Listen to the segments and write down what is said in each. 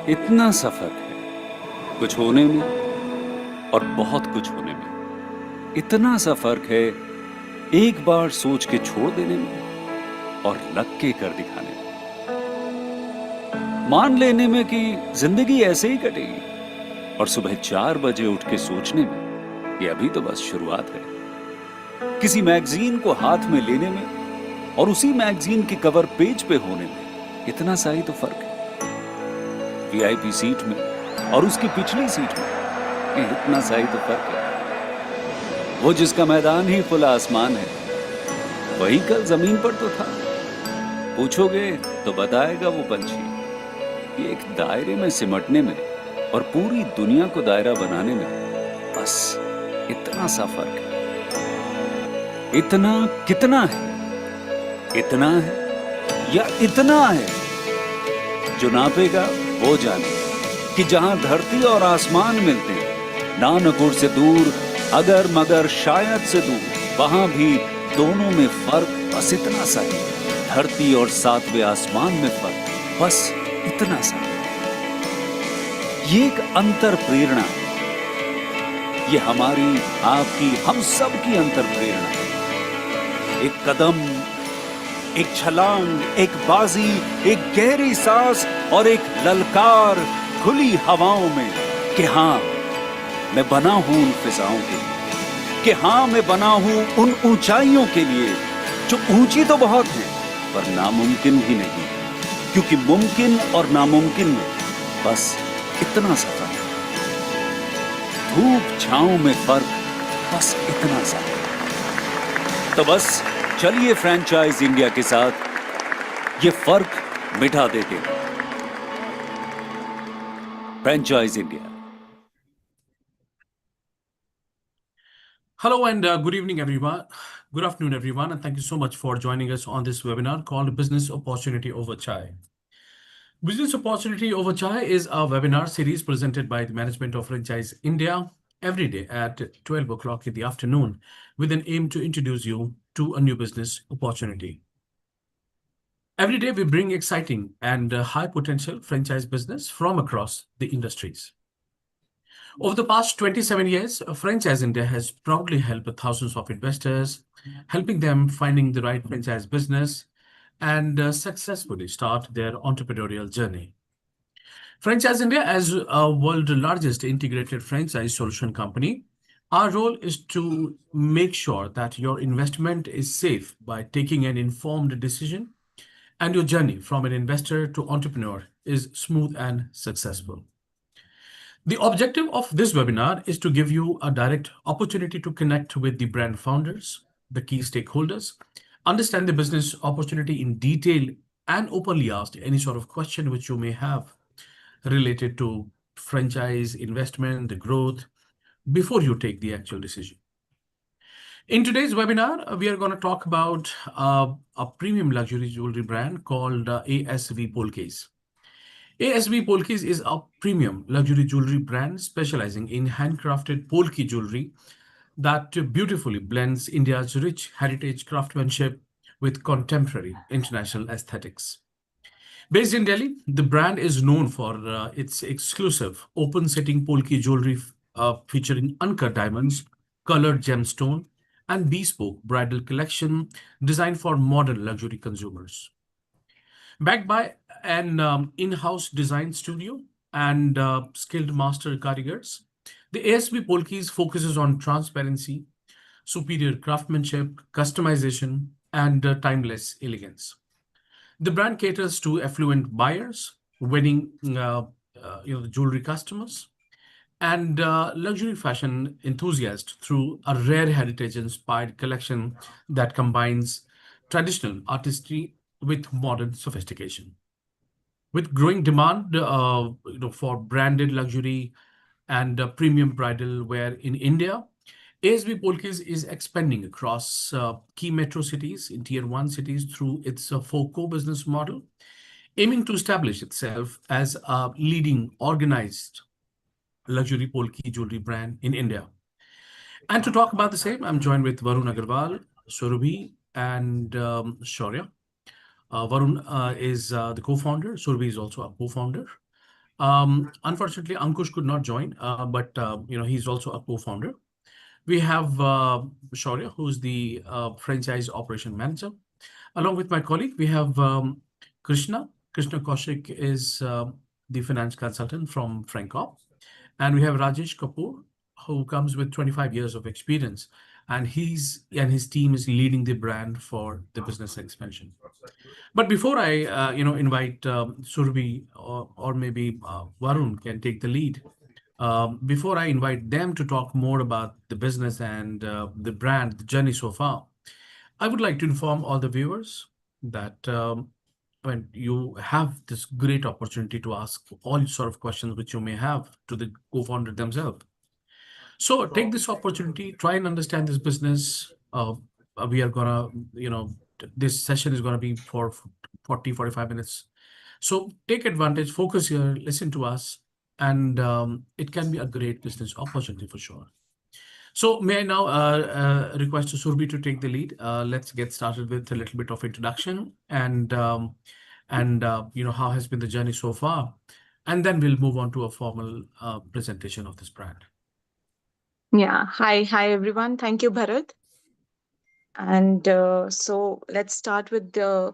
इतना सा फर्क है कुछ होने में और बहुत कुछ होने में। इतना सा फर्क है एक बार सोच के छोड़ देने में और लग के कर दिखाने में। मान लेने में कि जिंदगी ऐसे ही कटेगी और सुबह 4 बजे उठ के सोचने में ये अभी तो बस शुरुआत है। किसी मैगजीन को हाथ में लेने में और उसी मैगजीन की कवर पेज पे होने में इतना सा ही तो फर्क है। वीआईपी सीट में और उसकी पिछली सीट में इतना सा ही तो फर्क है। वो जिसका मैदान ही खुला आसमान है वही कल जमीन पर तो था। पूछोगे तो बताएगा वो पंछी ये एक दायरे में सिमटने में और पूरी दुनिया को दायरा बनाने में बस इतना सा फर्क है। इतना कितना है? इतना है या इतना है? जो नापेगा वो जाने कि जहां धरती और आसमान मिलते हैं, नानकुर से दूर, अगर मगर शायद से दूर, वहां भी दोनों में फर्क बस इतना सा है। धरती और 7वें आसमान में फर्क बस इतना सा। ये एक अंतर प्रेरणा है। ये हमारी, आपकी, हम सब की अंतर प्रेरणा है। एक कदम, एक छलांग, एक बाजी, एक गहरी सांस और एक ललकार खुली हवाओं में कि हाँ मैं बना हूं उन फिजाओं के लिए, कि हाँ मैं बना हूं उन ऊंचाइयों के लिए जो ऊंची तो बहुत है पर नामुमकिन भी नहीं, क्योंकि मुमकिन और नामुमकिन में बस इतना सा फर्क है। धूप छांव में फर्क बस इतना सा। तो बस चलिए फ्रेंचाइज इंडिया के साथ ये फर्क मिटा देते हैं। Franchise India. Hello and good evening, everyone. Good afternoon, everyone, and thank you so much for joining us on this webinar called Business Opportunity Over Chai. Business Opportunity Over Chai is a webinar series presented by the management of Franchise India every day at 12 o'clock in the afternoon with an aim to introduce you to a new business opportunity. Every day, we bring exciting and high potential franchise business from across the industries. Over the past 27 years, Franchise India has proudly helped thousands of investors, helping them finding the right franchise business and successfully start their entrepreneurial journey. Franchise India, as a world's largest integrated franchise solution company, our role is to make sure that your investment is safe by taking an informed decision and your journey from an investor to entrepreneur is smooth and successful. The objective of this webinar is to give you a direct opportunity to connect with the brand founders, the key stakeholders, understand the business opportunity in detail, and openly ask any sort of question which you may have related to franchise investment, the growth, before you take the actual decision. In today's webinar, we are going to talk about a premium luxury jewelry brand called ASV Polkis. ASV Polkis is a premium luxury jewelry brand specializing in handcrafted Polki jewelry that beautifully blends India's rich heritage craftsmanship with contemporary international aesthetics. Based in Delhi, the brand is known for its exclusive open-setting Polki jewelry featuring uncut diamonds, colored gemstone, and bespoke bridal collection designed for modern luxury consumers. Backed by an in-house design studio and skilled master carigars, the ASB Polkis focuses on transparency, superior craftsmanship, customization, and timeless elegance. The brand caters to affluent buyers, wedding jewelry customers, and luxury fashion enthusiasts through a rare heritage-inspired collection that combines traditional artistry with modern sophistication. With growing demand for branded luxury and premium bridal wear in India, ASB Polkis is expanding across key metro cities in Tier 1 cities through its FOCO business model, aiming to establish itself as a leading organized luxury Polki jewelry brand in India. And to talk about the same, I'm joined with Varun Agarwal, Surabhi, and Shaurya. Varun is the co-founder. Surabhi is also a co-founder. Unfortunately, Ankush could not join, but he's also a co-founder. We have Shaurya, who's the franchise operation manager. Along with my colleague, we have Krishna. Krishna Kaushik is the finance consultant from Francop. And we have Rajesh Kapoor, who comes with 25 years of experience. And his team is leading the brand for the business expansion. But before I, invite Surbi or maybe Varun can take the lead, before I invite them to talk more about the business and the brand, the journey so far, I would like to inform all the viewers that when you have this great opportunity to ask all sort of questions which you may have to the co-founder themselves. So take this opportunity, try and understand this business. We are gonna, this session is gonna be for 40, 45 minutes. So take advantage, focus here, listen to us, and it can be a great business opportunity for sure. So may I now request Surbi to take the lead? Let's get started with a little bit of introduction and how has been the journey so far, and then we'll move on to a formal presentation of this brand. Yeah. Hi, everyone. Thank you, Bharat. And so let's start with the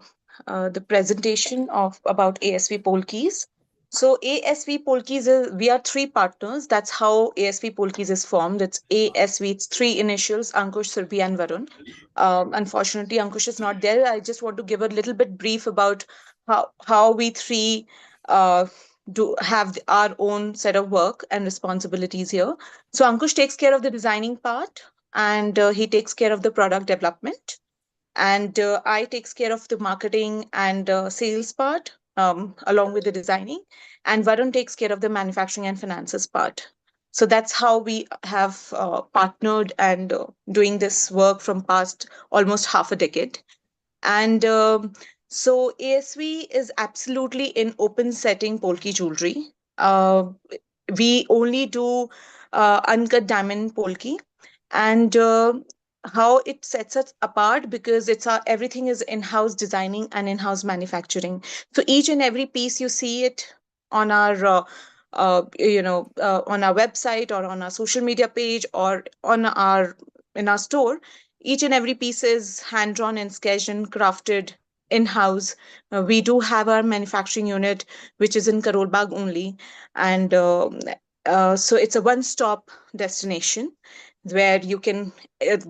presentation of about ASV Polkis. So ASV Polkis is we are three partners. That's how ASV Polkis is formed. It's ASV. It's three initials: Ankush, Surbi, and Varun. Unfortunately, Ankush is not there. I just want to give a little bit brief about how we three uh, do have our own set of work and responsibilities here. So Ankush takes care of the designing part, and he takes care of the product development, and I takes care of the marketing and sales part, along with the designing, and Varun takes care of the manufacturing and finances part. So that's how we have partnered and doing this work from past almost half a decade. And so ASV is absolutely in open setting Polki jewelry. We only do uncut diamond Polki, and how it sets us apart because it's our everything is in-house designing and in-house manufacturing. So each and every piece you see it on our on our website or on our social media page or on our in our store, each and every piece is hand drawn and sketched and crafted in-house. We do have our manufacturing unit which is in Karol Bagh only, and so it's a one-stop destination where you can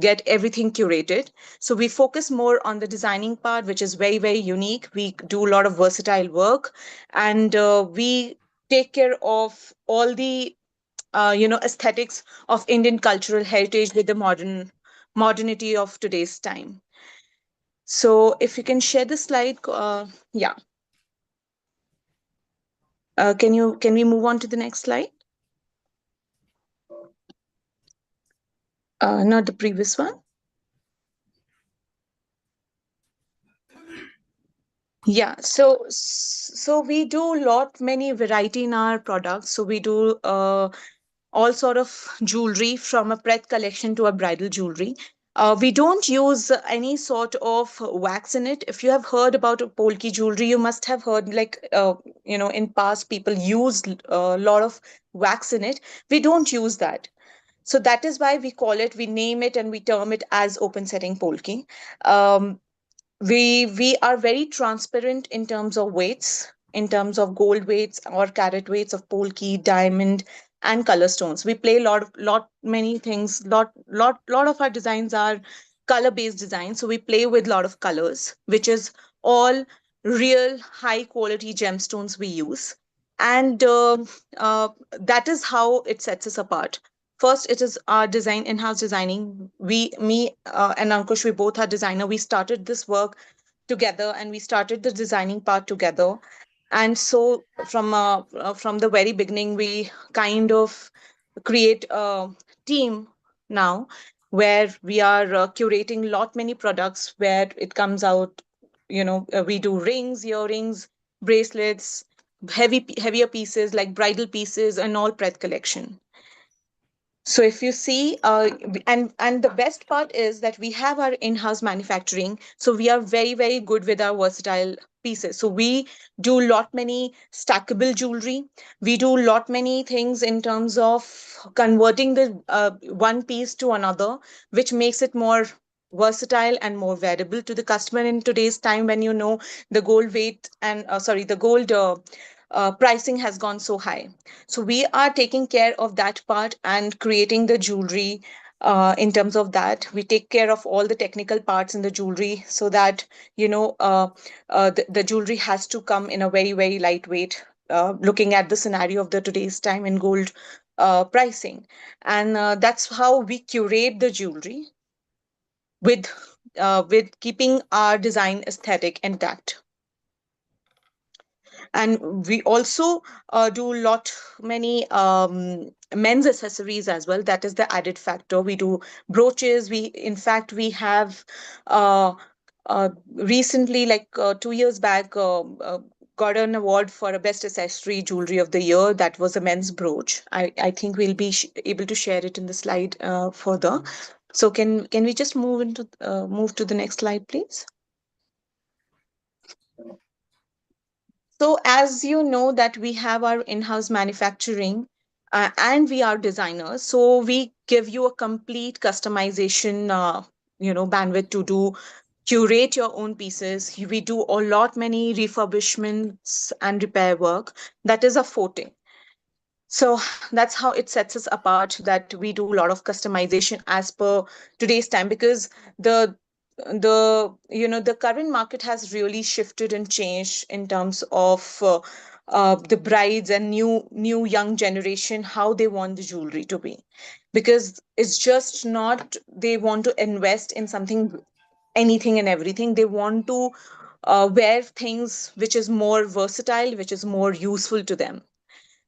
get everything curated. So we focus more on the designing part, which is very, very unique. We do a lot of versatile work, and we take care of all the aesthetics of Indian cultural heritage with the modernity of today's time. So if you can share the slide, yeah. Can we move on to the next slide? Not the previous one. Yeah, so we do lot many variety in our products. So we do all sort of jewelry from a pret collection to a bridal jewelry. We don't use any sort of wax in it. If you have heard about a Polki jewelry, you must have heard like in past people used a lot of wax in it. We don't use that. So that is why we name it and we term it as open setting Polki. Um, we are very transparent in terms of weights, in terms of gold weights or carat weights of polki, diamond, and color stones. We play lot many things. Lot of our designs are color based designs, so we play with lot of colors, which is all real high quality gemstones we use. And that is how it sets us apart. First, it is our design, in-house designing. Me and Ankush, we both are designer. We started this work together, and we started the designing part together. And so from the very beginning, we kind of create a team now where we are curating lot many products where it comes out. We do rings, earrings, bracelets, heavier pieces like bridal pieces, and all pret collection. So if you see, and the best part is that we have our in-house manufacturing. So we are very, very good with our versatile pieces. So we do lot many stackable jewelry. We do lot many things in terms of converting the one piece to another, which makes it more versatile and more wearable to the customer in today's time, when the gold weight and sorry the gold pricing has gone so high. So we are taking care of that part and creating the jewelry. In terms of that, we take care of all the technical parts in the jewelry, so that the jewelry has to come in a very, very lightweight, looking at the scenario of the today's time in gold pricing. And that's how we curate the jewelry with with keeping our design aesthetic intact. And we also do lot many men's accessories as well. That is the added factor. We do brooches. We in fact we have uh, recently, like 2 years back, got an award for a best accessory jewelry of the year. That was a men's brooch. I think we'll be able to share it in the slide further. So can we just move to the next slide, please? So as you know that we have our in-house manufacturing, and we are designers, so we give you a complete customization, bandwidth to do curate your own pieces. We do a lot many refurbishments and repair work. That is a forte. So that's how it sets us apart, that we do a lot of customization as per today's time, because the the current market has really shifted and changed in terms of the brides and new young generation, how they want the jewelry to be. Because it's just not they want to invest in something, anything and everything. They want to wear things which is more versatile, which is more useful to them.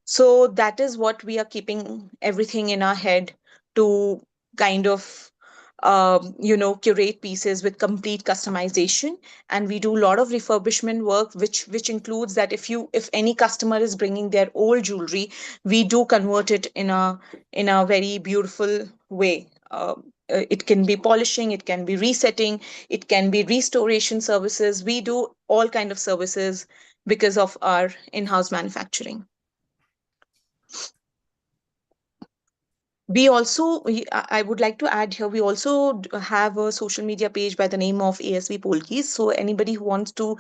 So that is what we are keeping everything in our head, to kind of curate pieces with complete customization. And we do a lot of refurbishment work, which includes that if any customer is bringing their old jewelry, we do convert it in a very beautiful way. It can be polishing, it can be resetting, it can be restoration services. We do all kind of services because of our in-house manufacturing. I would like to add here, we also have a social media page by the name of ASV Polki. So anybody who wants to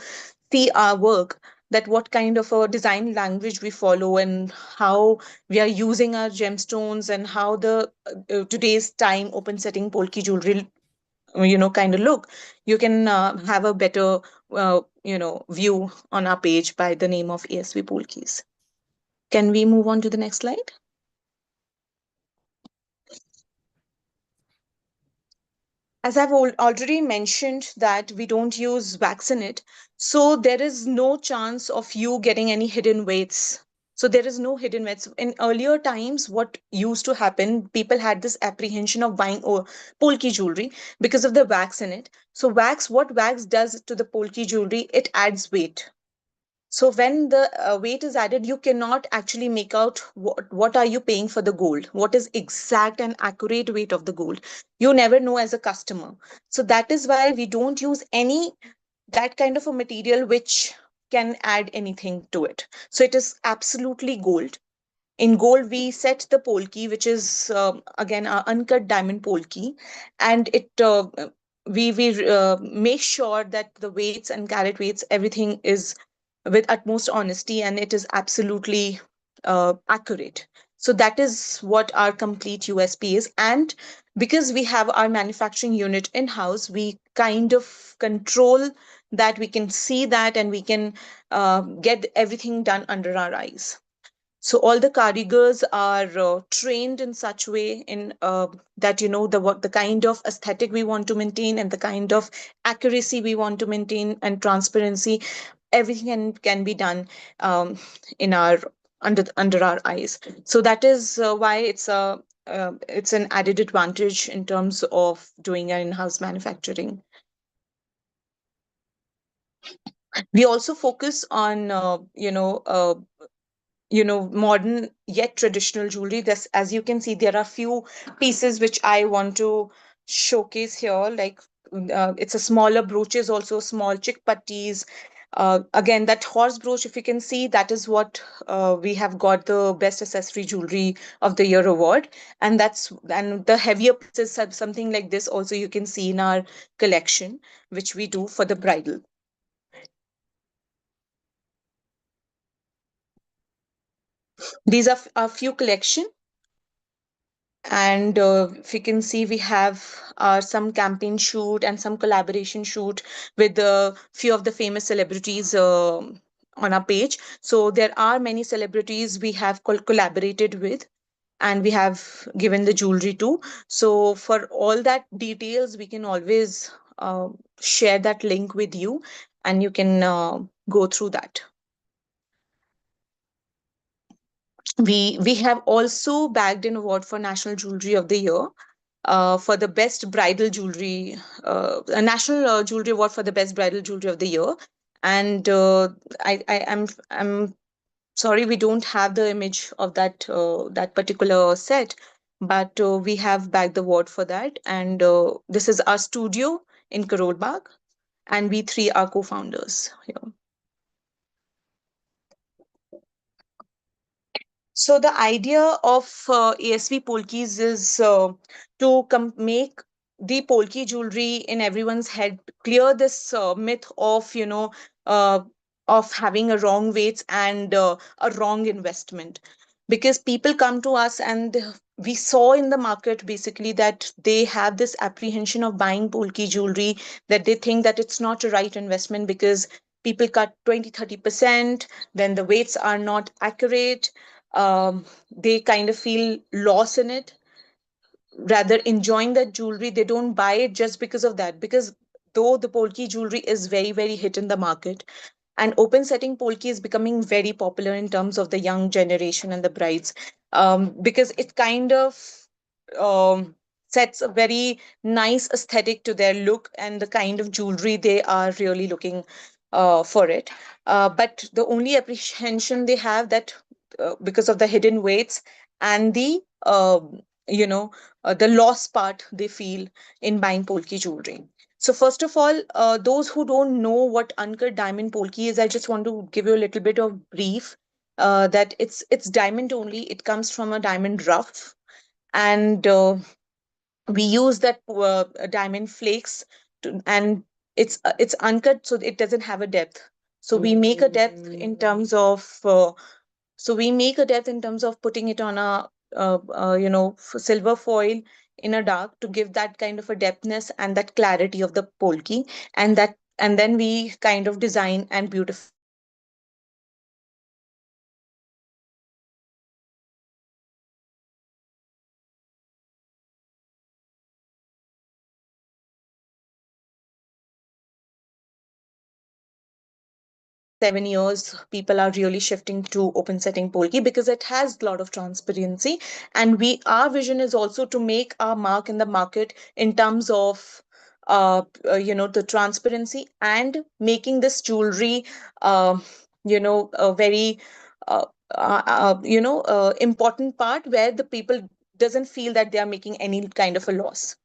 see our work, that what kind of a design language we follow, and how we are using our gemstones, and how the today's time open setting Polki jewelry, kind of look, you can have a better view on our page by the name of ASV Polkis. Can we move on to the next slide? As I've already mentioned, that we don't use wax in it, so there is no chance of you getting any hidden weights. So there is no hidden weights. In earlier times, what used to happen, people had this apprehension of buying polki jewelry because of the wax in it. So what wax does to the polki jewelry, it adds weight. So when the weight is added, you cannot actually make out what are you paying for the gold, what is exact and accurate weight of the gold. You never know as a customer. So that is why we don't use any that kind of a material which can add anything to it. So it is absolutely gold. In gold, we set the polki, which is again our uncut diamond polki, and it we make sure that the weights and carat weights, everything is with utmost honesty, and it is absolutely accurate. So that is what our complete USP is. And because we have our manufacturing unit in house, we kind of control that, we can see that, and we can get everything done under our eyes. So all the carigers are trained in such way, in that the kind of aesthetic we want to maintain, and the kind of accuracy we want to maintain, and transparency, everything can be done in our under our eyes. So that is why it's an added advantage in terms of doing an in-house manufacturing. We also focus on modern yet traditional jewelry. This, as you can see, there are few pieces which I want to showcase here, like it's a smaller brooches, also small chick putties, Again, that horse brooch, if you can see, that is what we have got the best accessory jewelry of the year award. And the heavier pieces, something like this also you can see in our collection, which we do for the bridal. These are a few collection. And if you can see, we have some campaign shoot and some collaboration shoot with a few of the famous celebrities on our page. So there are many celebrities we have collaborated with, and we have given the jewelry to. So for all that details, we can always share that link with you, and you can go through that. We have also bagged an award for National Jewelry of the Year, for the best bridal jewelry, a national jewelry award for the best bridal jewelry of the year. And I'm sorry we don't have the image of that particular set, but we have bagged the award for that. And this is our studio in Karol Bagh, and we three are co-founders here. So the idea of ASV Polkis is to make the Polki jewelry in everyone's head, clear this myth of, uh, of having a wrong weights and a wrong investment. Because people come to us, and we saw in the market basically that they have this apprehension of buying Polki jewelry, that they think that it's not a right investment because people cut 20-30%, then the weights are not accurate. They kind of feel loss in it, rather enjoying that jewelry. They don't buy it just because of that, because though the Polki jewelry is very, very hit in the market, and open setting Polki is becoming very popular in terms of the young generation and the brides, because it kind of um, sets a very nice aesthetic to their look and the kind of jewelry they are really looking for it. But the only apprehension they have, that because of the hidden weights and the loss part they feel in buying Polki jewelry. So first of all, those who don't know what uncut diamond Polki is, I just want to give you a little bit of brief. That it's diamond only. It comes from a diamond rough, and we use that diamond flakes and it's uncut, so it doesn't have a depth. So we make a depth in terms of putting it on a silver foil in a dark, to give that kind of a depthness and that clarity of the polki, and then we kind of design and beautify it with the in the last 7 years, people are really shifting to open setting Polki because it has a lot of transparency. And our vision is also to make our mark in the market in terms of the transparency, and making this jewelry a very important part, where the people doesn't feel that they are making any kind of a loss.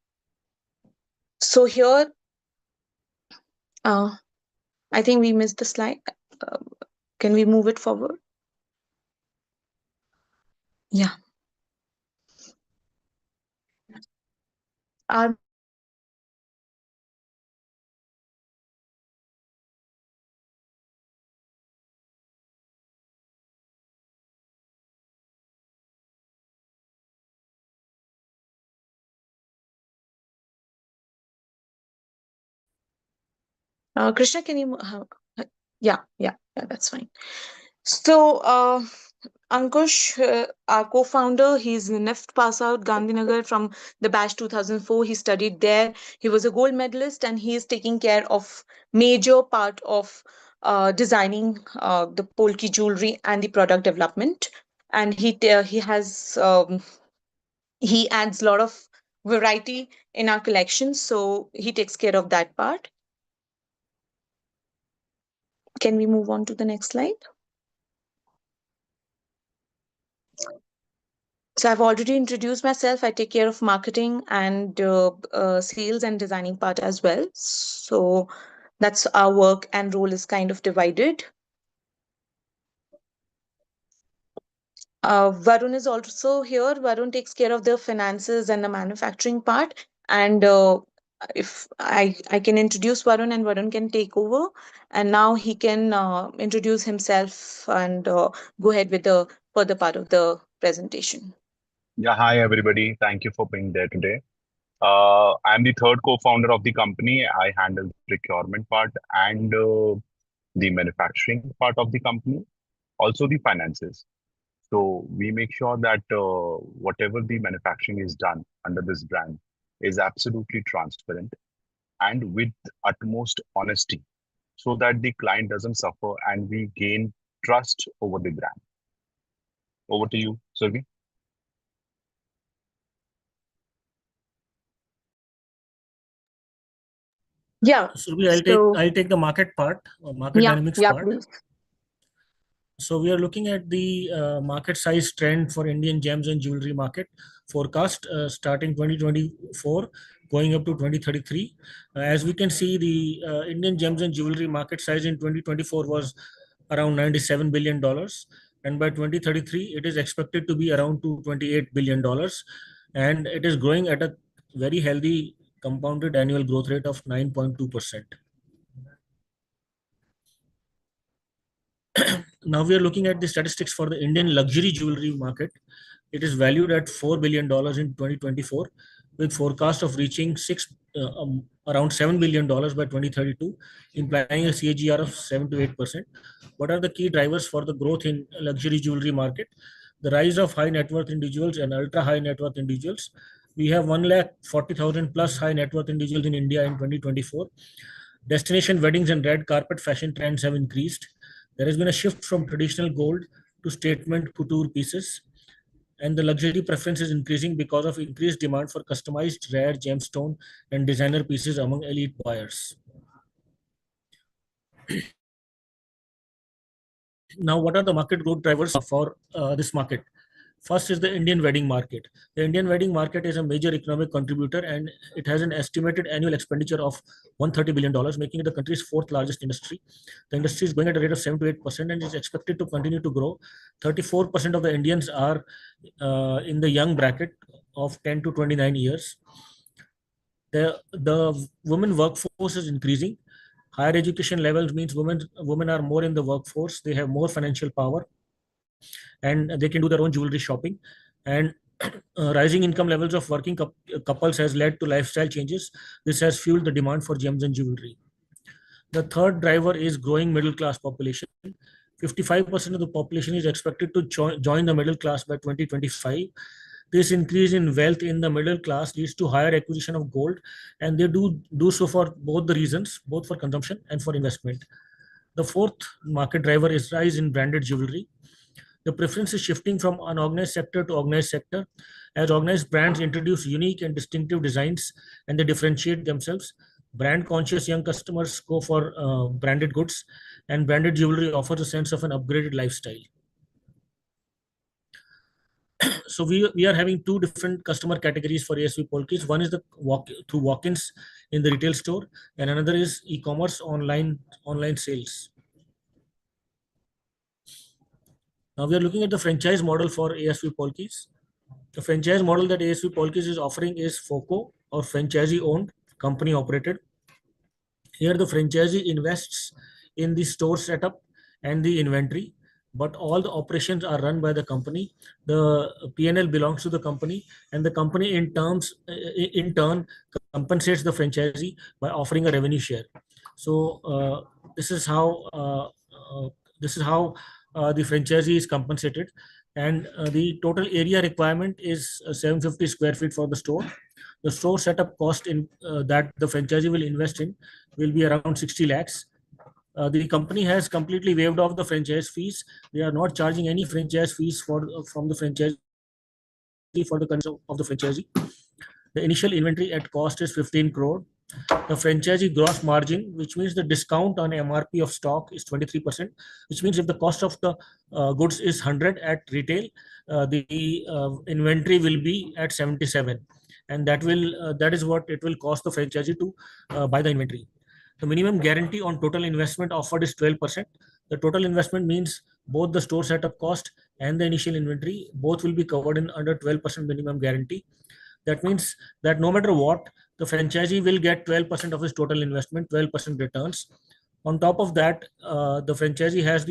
So here, uh, I think we missed the slide. Uh, can we move it forward? Yeah. Our Krishna, can you? Yeah, that's fine. So, Ankush, our co-founder, he's NIFT pass out, Gandhinagar from the batch 2004. He studied there. He was a gold medalist, and he is taking care of major part of designing the Polki jewelry and the product development. And he adds a lot of variety in our collection, so he takes care of that part. Can we move on to the next slide? So I've already introduced myself. I take care of marketing and sales and designing part as well. So That's our work and role is kind of divided. Varun is also here. Varun takes care of the finances and the manufacturing part. And if I can introduce Varun and Varun can take over. And now he can introduce himself and go ahead with the further part of the presentation. Yeah, hi everybody. Thank you for being there today. I'm the third co-founder of the company. I handle the procurement part and the manufacturing part of the company, also the finances. So we make sure that whatever the manufacturing is done under this brand is absolutely transparent and with utmost honesty so that the client doesn't suffer and we gain trust over the brand. Over to you, Survi. Yeah. So I'll So take the market part, market yeah, dynamics yeah, part. please. So we are looking at the market size trend for Indian gems and jewelry market forecast starting 2024 going up to 2033. As we can see, the Indian gems and jewelry market size in 2024 was around $97 billion. And by 2033, it is expected to be around $228 billion. And it is growing at a very healthy compounded annual growth rate of 9.2%. Now we are looking at the statistics for the Indian luxury jewelry market. It is valued at $4 billion in 2024, with forecast of reaching around $7 billion by 2032, implying a CAGR of 7 to 8%. What are the key drivers for the growth in luxury jewelry market? The rise of high net worth individuals and ultra high net worth individuals. We have 140,000 plus high net worth individuals in India in 2024. Destination weddings and red carpet fashion trends have increased. There has been a shift from traditional gold to statement couture pieces, and the luxury preference is increasing because of increased demand for customized rare gemstone and designer pieces among elite buyers. Now, what are the market growth drivers for this market? First is the Indian wedding market. The Indian wedding market is a major economic contributor and it has an estimated annual expenditure of $130 billion, making it the country's fourth largest industry. The industry is growing at a rate of 7 to 8% and is expected to continue to grow. 34% of the Indians are in the young bracket of 10 to 29 years. The women workforce is increasing. Higher education levels means women are more in the workforce. They have more financial power and they can do their own jewelry shopping. And rising income levels of working couples has led to lifestyle changes. This has fueled the demand for gems and jewelry. The third driver is growing middle class population. 55% of the population is expected to join the middle class by 2025. This increase in wealth in the middle class leads to higher acquisition of gold, and they do so for both the reasons, both for consumption and for investment. The fourth market driver is rise in branded jewelry. The preference is shifting from unorganized sector to organized sector. As organized brands introduce unique and distinctive designs and they differentiate themselves, brand conscious young customers go for branded goods, and branded jewelry offers a sense of an upgraded lifestyle. So we are having two different customer categories for ASV Polkis. One is the through walk-ins in the retail store, and another is e-commerce online sales. Now we are looking at the franchise model for ASV Polkis. The franchise model that ASV Polkis is offering is FOCO, or franchisee owned, company operated. Here the franchisee invests in the store setup and the inventory, but all the operations are run by the company. The P&L belongs to the company, and the company in turn compensates the franchisee by offering a revenue share. So this is how the franchisee is compensated, and the total area requirement is 750 square feet for the store. The store setup cost in that the franchisee will invest in will be around 60 lakhs. The company has completely waived off the franchise fees. They are not charging any franchise fees from the franchisee for the consumption of the franchisee. The initial inventory at cost is 15 crore. The franchisee gross margin, which means the discount on MRP of stock, is 23%, which means if the cost of the goods is 100 at retail, the inventory will be at 77, and that is what it will cost the franchisee to buy the inventory. The minimum guarantee on total investment offered is 12%. The total investment means both the store setup cost and the initial inventory, both will be covered in under 12% minimum guarantee. That means that no matter what, the franchisee will get 12% of his total investment, 12% returns. On top of that, the franchisee has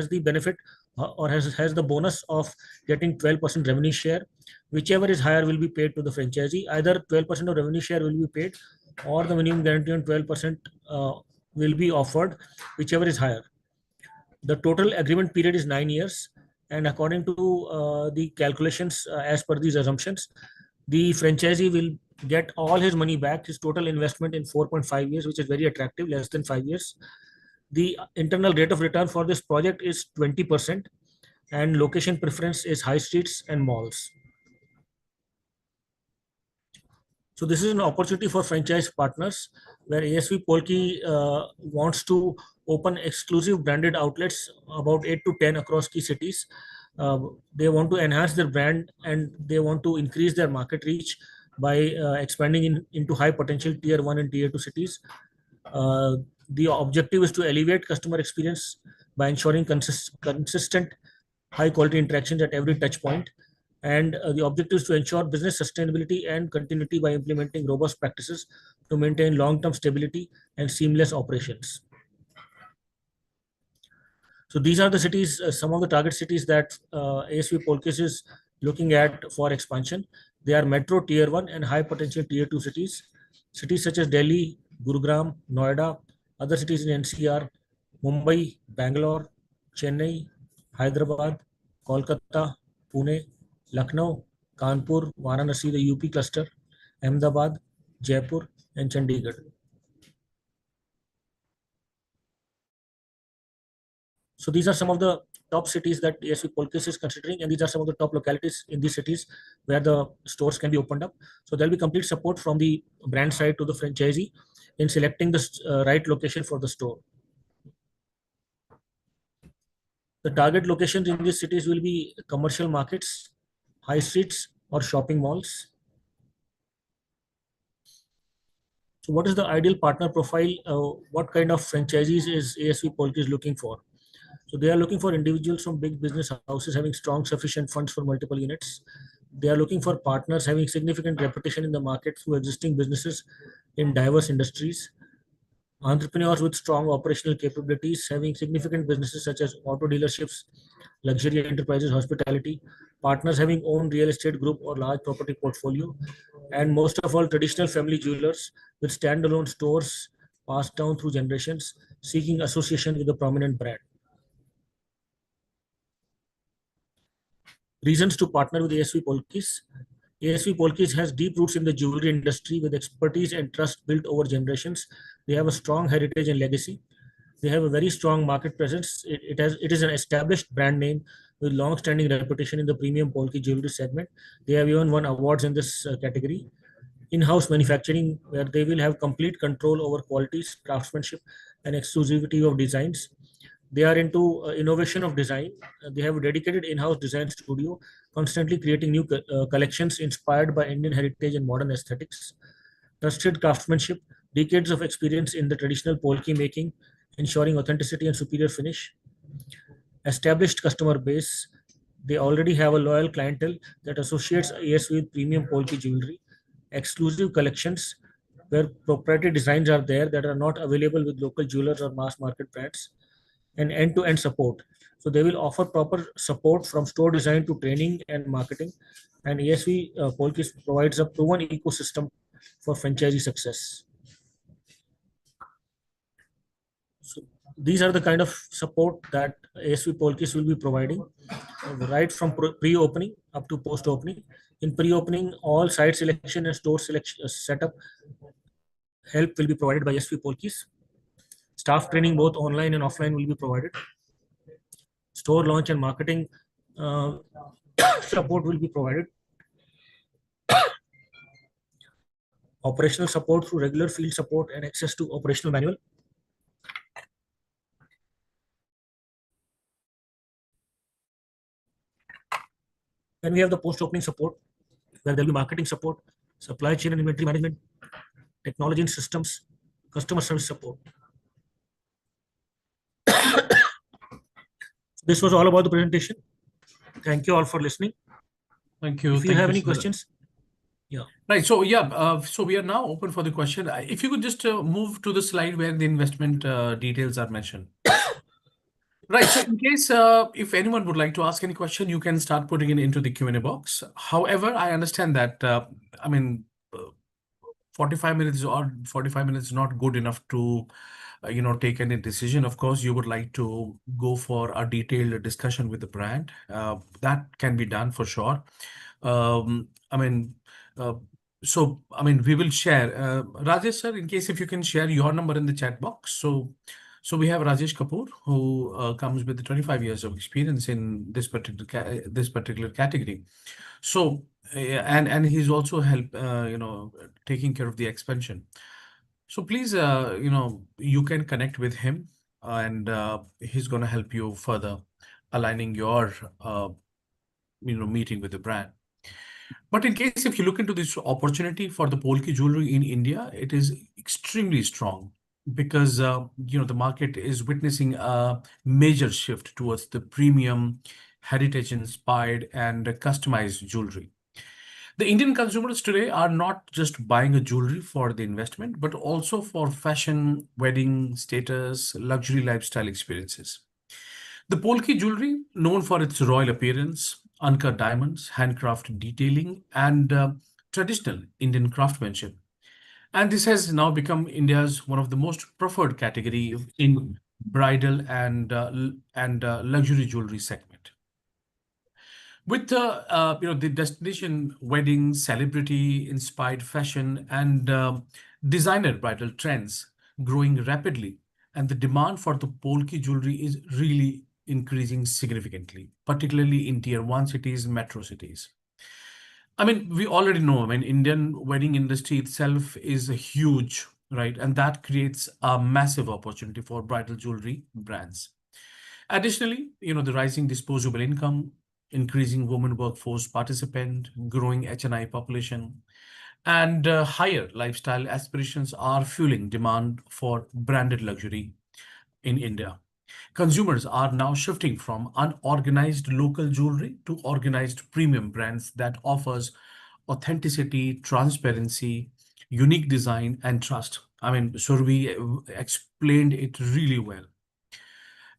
the benefit or has the bonus of getting 12% revenue share. Whichever is higher will be paid to the franchisee. Either 12% of revenue share will be paid, or the minimum guarantee on 12% will be offered, whichever is higher. The total agreement period is 9 years, and according to the calculations as per these assumptions, the franchisee will get all his money back, his total investment, in 4.5 years, which is very attractive, less than 5 years. The internal rate of return for this project is 20%, and location preference is high streets and malls. So this is an opportunity for franchise partners where ASV Polki wants to open exclusive branded outlets, about 8 to 10 across key cities. They want to enhance their brand and they want to increase their market reach by expanding into high potential tier 1 and tier 2 cities. The objective is to elevate customer experience by ensuring consistent high quality interactions at every touch point. And the objective is to ensure business sustainability and continuity by implementing robust practices to maintain long-term stability and seamless operations. So these are the cities, some of the target cities that ASV Polkis is looking at for expansion. They are metro tier 1 and high potential tier 2 cities. Cities such as Delhi, Gurugram, Noida, other cities in NCR, Mumbai, Bangalore, Chennai, Hyderabad, Kolkata, Pune, Lucknow, Kanpur, Varanasi, the UP cluster, Ahmedabad, Jaipur, and Chandigarh. So these are some of the top cities that ASV Polkis is considering, and these are some of the top localities in these cities where the stores can be opened up. So there will be complete support from the brand side to the franchisee in selecting the right location for the store. The target locations in these cities will be commercial markets, high streets, or shopping malls. So what is the ideal partner profile? What kind of franchisees is ASV Polkis looking for? So they are looking for individuals from big business houses having strong sufficient funds for multiple units. They are looking for partners having significant reputation in the market through existing businesses in diverse industries. Entrepreneurs with strong operational capabilities having significant businesses such as auto dealerships, luxury enterprises, hospitality. Partners having owned real estate group or large property portfolio. And most of all, traditional family jewelers with standalone stores passed down through generations, seeking association with a prominent brand. Reasons to partner with ASV Polkis. ASV Polkis has deep roots in the jewelry industry with expertise and trust built over generations. They have a strong heritage and legacy. They have a very strong market presence. It is an established brand name with long-standing reputation in the premium Polki jewelry segment. They have even won awards in this category. In-house manufacturing, where they will have complete control over qualities, craftsmanship, and exclusivity of designs. They are into innovation of design. They have a dedicated in-house design studio, constantly creating new collections inspired by Indian heritage and modern aesthetics. Trusted craftsmanship, decades of experience in the traditional Polki making, ensuring authenticity and superior finish. Established customer base. They already have a loyal clientele that associates ASV with premium Polki jewelry. Exclusive collections where proprietary designs are there that are not available with local jewelers or mass market brands. And end-to-end support. So they will offer proper support from store design to training and marketing. And ASV Polkis provides a proven ecosystem for franchisee success. So these are the kind of support that ASV Polkis will be providing, right from pre-opening up to post-opening. In pre-opening, all site selection and store selection setup help will be provided by ASV Polkis. Staff training, both online and offline, will be provided. Store launch and marketing support will be provided. Operational support through regular field support and access to operational manual. Then we have the post-opening support, where there will be marketing support, supply chain and inventory management, technology and systems, customer service support. This was all about the presentation. Thank you all for listening. Thank you. If you Thank have you, any Sundar. questions, yeah. Right. So yeah. So we are now open for the question. If you could just move to the slide where the investment details are mentioned. Right. So in case if anyone would like to ask any question, you can start putting it into the Q&A box. However, I understand that I mean, 45 minutes or 45 minutes is not good enough to take any decision. Of course, you would like to go for a detailed discussion with the brand. That can be done for sure. I mean, uh, we will share. Rajesh sir, in case if you can share your number in the chat box. So we have Rajesh Kapoor, who comes with 25 years of experience in this particular category. So and he's also help taking care of the expansion. So please you can connect with him, and he's going to help you further aligning your meeting with the brand. But in case if you look into this opportunity for the Polki jewelry in India, it is extremely strong because the market is witnessing a major shift towards the premium, heritage-inspired and customized jewelry. The Indian consumers today are not just buying a jewelry for the investment, but also for fashion, wedding, status, luxury lifestyle experiences. The Polki jewelry, known for its royal appearance, uncut diamonds, handcraft detailing, and traditional Indian craftsmanship. And this has now become India's one of the most preferred category in bridal and luxury jewelry segment. With the destination wedding, celebrity-inspired fashion, and designer bridal trends growing rapidly, and the demand for the Polki jewelry is really increasing significantly, particularly in tier one cities, metro cities. I mean, we already know, I mean, Indian wedding industry itself is a huge, right? And that creates a massive opportunity for bridal jewelry brands. Additionally, the rising disposable income, increasing women workforce participant, growing HNI population, and higher lifestyle aspirations are fueling demand for branded luxury in India. Consumers are now shifting from unorganized local jewelry to organized premium brands that offers authenticity, transparency, unique design, and trust. I mean, Survi explained it really well.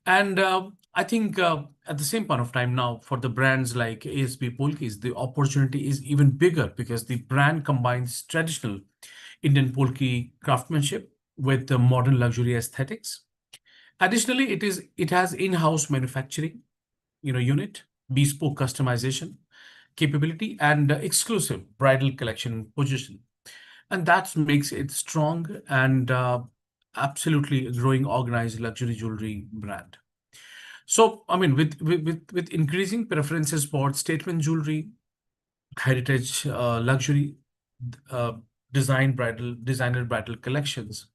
And I think at the same point of time now, for the brands like ASV Polkis, the opportunity is even bigger because the brand combines traditional Indian Polki craftsmanship with the modern luxury aesthetics. Additionally, it has in-house manufacturing, unit, bespoke customization capability, and exclusive bridal collection position, and that makes it strong and absolutely growing organized luxury jewelry brand. So, I mean, with increasing preferences for statement jewelry, heritage, luxury, uh, designer bridal collections,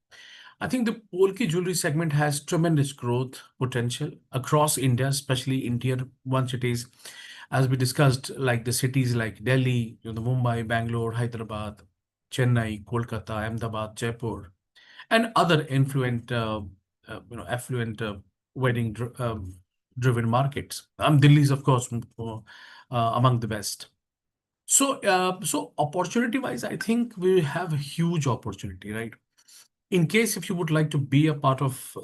I think the Polki jewelry segment has tremendous growth potential across India, especially in tier one cities, as we discussed, like the cities like Delhi, the Mumbai, Bangalore, Hyderabad, Chennai, Kolkata, Ahmedabad, Jaipur, and other affluent wedding driven markets. Delhi is, of course, among the best. So opportunity-wise, I think we have a huge opportunity, right? In case if you would like to be a part of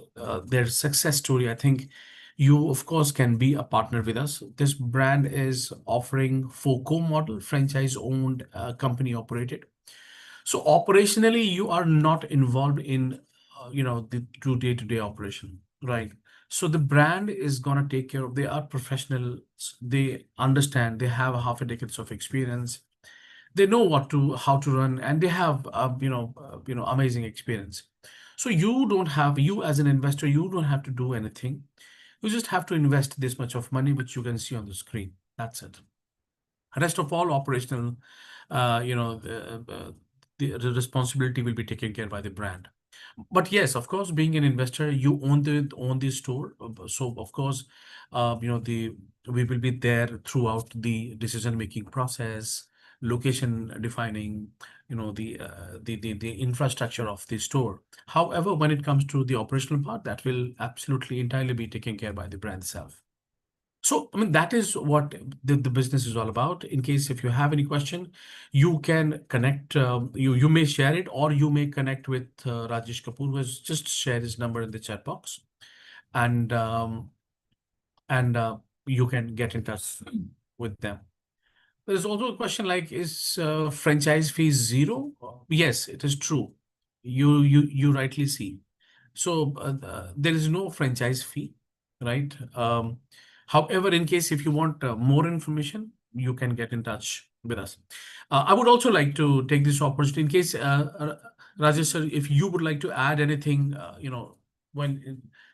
their success story, I think you, of course, can be a partner with us. This brand is offering FOCO model, franchise-owned, company-operated. So operationally, you are not involved in, the true day-to-day operation, right? So the brand is gonna take care of. They are professionals. They understand. They have half a decades of experience. They know how to run, and they have amazing experience. So you as an investor, you don't have to do anything. You just have to invest this much of money, which you can see on the screen. That's it. Rest of all operational, uh, you know, uh, uh, the responsibility will be taken care by the brand. But yes, of course, being an investor, you own the store. So of course, we will be there throughout the decision-making process, location defining, the infrastructure of the store. However, when it comes to the operational part, that will absolutely entirely be taken care by the brand itself. So, I mean, that is what the business is all about. In case if you have any question, you can connect, you may share it, or you may connect with Rajesh Kapoor, who has just shared his number in the chat box. And you can get in touch with them. There's also a question like, is franchise fee zero? Yes, it is true. You rightly see. So there is no franchise fee, right? However, in case if you want more information, you can get in touch with us. I would also like to take this opportunity in case, Rajesh sir, if you would like to add anything,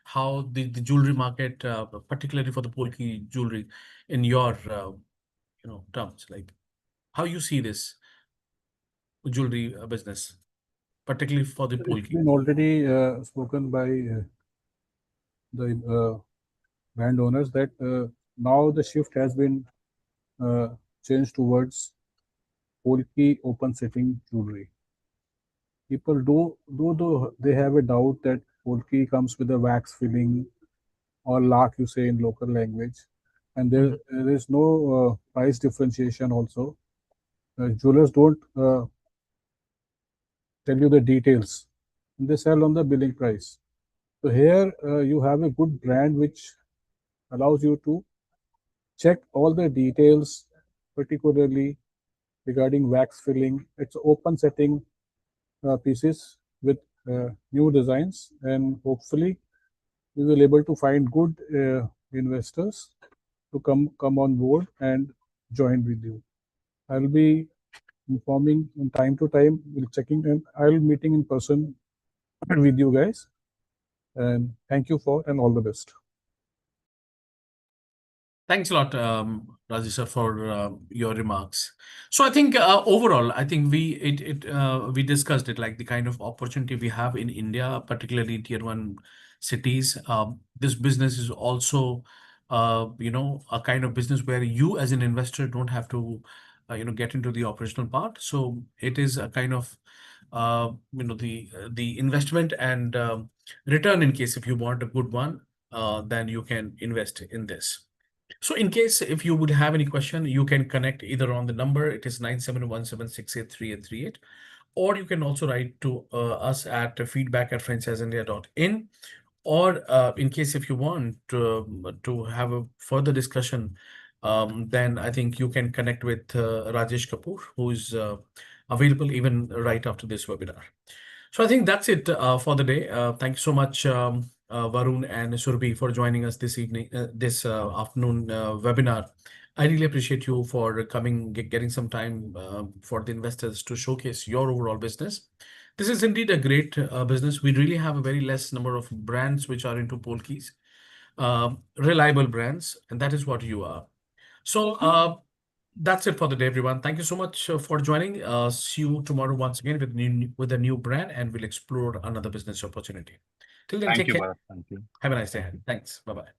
how the jewelry market, particularly for the Polki jewelry, in your terms, like how you see this jewelry business, particularly for the It's Polki. been already spoken by the brand owners that now the shift has been changed towards Polki open setting jewelry. People do they have a doubt that Polki comes with a wax filling or lakh, you say in local language, and there is no price differentiation also. Jewelers don't tell you the details. They sell on the billing price. So here you have a good brand which allows you to check all the details, particularly regarding wax filling. It's open setting pieces with new designs, and hopefully we will able to find good investors to come on board and join with you. I'll be informing from time to time. We'll checking and I'll meeting in person with you guys. And thank you for and all the best. Thanks a lot, Rajesh sir, for your remarks. So I think overall, I think we discussed it, like the kind of opportunity we have in India, particularly in tier one cities. This business is also, a kind of business where you as an investor don't have to, get into the operational part. So it is a kind of, the investment and return in case if you want a good one, then you can invest in this. So in case if you would have any question, you can connect either on the number, it is 9717683838, or you can also write to us at feedback@franchiseindia.in, or in case if you want to have a further discussion, then I think you can connect with Rajesh Kapoor, who is available even right after this webinar. So I think that's it for the day. Thank you so much, Varun and Surbhi, for joining us this evening, this afternoon webinar. I really appreciate you for coming, getting some time for the investors to showcase your overall business. This is indeed a great business. We really have a very less number of brands which are into Polkis, reliable brands, and that is what you are. So that's it for the day, everyone. Thank you so much for joining. See you tomorrow once again with a new brand, and we'll explore another business opportunity. Till then, Thank take you, care. Bharat. Thank you. Have a nice day. Thanks. Bye-bye.